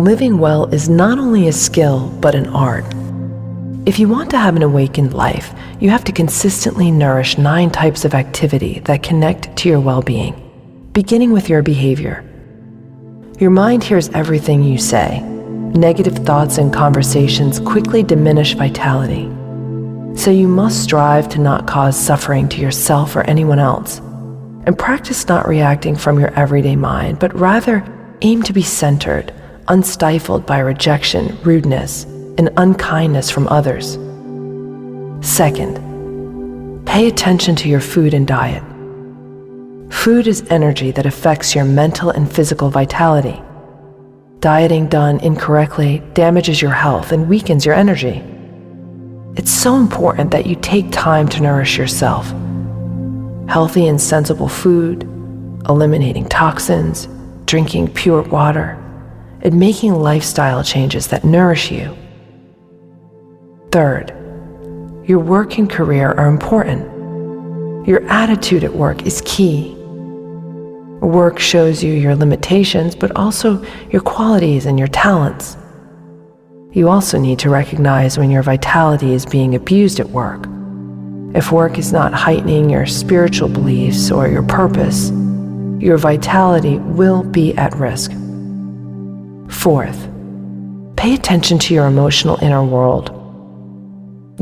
Living well is not only a skill, but an art. If you want to have an awakened life, you have to consistently nourish 9 types of activity that connect to your well-being, beginning with your behavior. Your mind hears everything you say. Negative thoughts and conversations quickly diminish vitality. So you must strive to not cause suffering to yourself or anyone else, and practice not reacting from your everyday mind, but rather aim to be centered, unstifled by rejection, rudeness, and unkindness from others. Second, pay attention to your food and diet. Food is energy that affects your mental and physical vitality. Dieting done incorrectly damages your health and weakens your energy. It's so important that you take time to nourish yourself. Healthy and sensible food, eliminating toxins, drinking pure water, and making lifestyle changes that nourish you. Third, your work and career are important. Your attitude at work is key. Work shows you your limitations, but also your qualities and your talents. You also need to recognize when your vitality is being abused at work. If work is not heightening your spiritual beliefs or your purpose, your vitality will be at risk. Fourth, pay attention to your emotional inner world.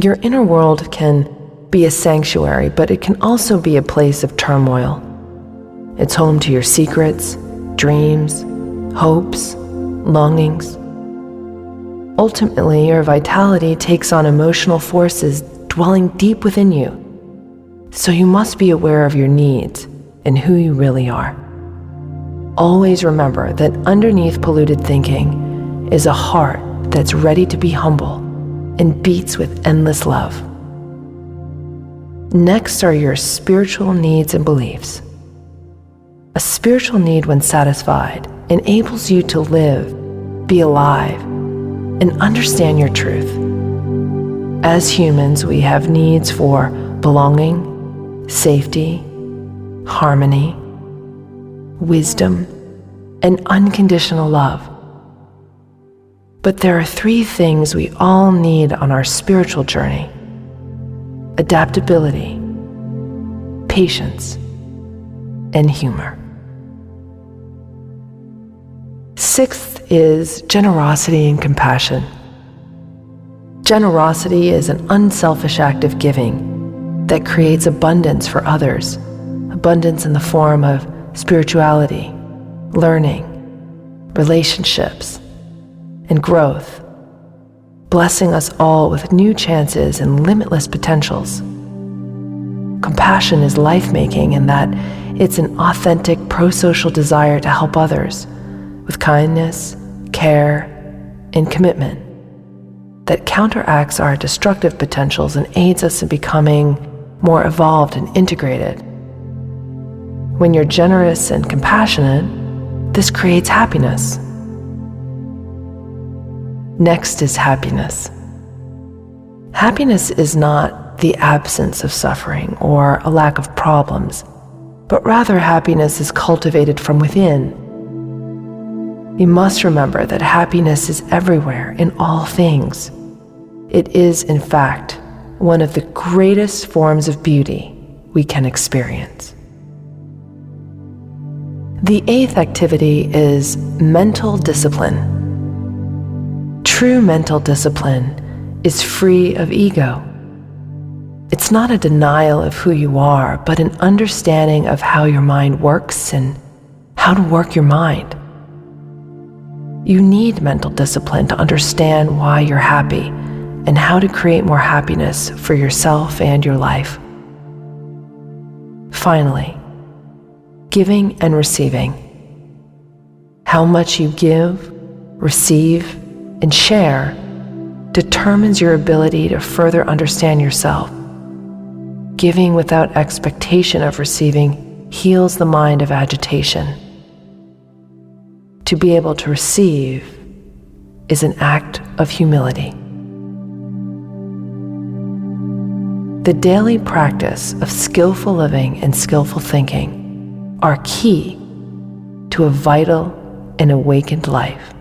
Your inner world can be a sanctuary, but it can also be a place of turmoil. It's home to your secrets, dreams, hopes, longings. Ultimately, your vitality takes on emotional forces dwelling deep within you. So you must be aware of your needs and who you really are. Always remember that underneath polluted thinking is a heart that's ready to be humble and beats with endless love. Next are your spiritual needs and beliefs. A spiritual need, when satisfied, enables you to live, be alive, and understand your truth. As humans, we have needs for belonging, safety, harmony, wisdom, and unconditional love. But there are 3 things we all need on our spiritual journey: adaptability, patience, and humor. Sixth is generosity and compassion. Generosity is an unselfish act of giving that creates abundance for others, abundance in the form of spirituality, learning, relationships, and growth, blessing us all with new chances and limitless potentials. Compassion is life-making in that it's an authentic pro-social desire to help others with kindness, care, and commitment that counteracts our destructive potentials and aids us in becoming more evolved and integrated. When you're generous and compassionate, this creates happiness. Next is happiness. Happiness is not the absence of suffering or a lack of problems, but rather happiness is cultivated from within. You must remember that happiness is everywhere in all things. It is, in fact, one of the greatest forms of beauty we can experience. The 8th activity is mental discipline. True mental discipline is free of ego. It's not a denial of who you are, but an understanding of how your mind works and how to work your mind. You need mental discipline to understand why you're happy and how to create more happiness for yourself and your life. Finally, giving and receiving. How much you give, receive, and share determines your ability to further understand yourself. Giving without expectation of receiving heals the mind of agitation. To be able to receive is an act of humility. The daily practice of skillful living and skillful thinking are key to a vital and awakened life.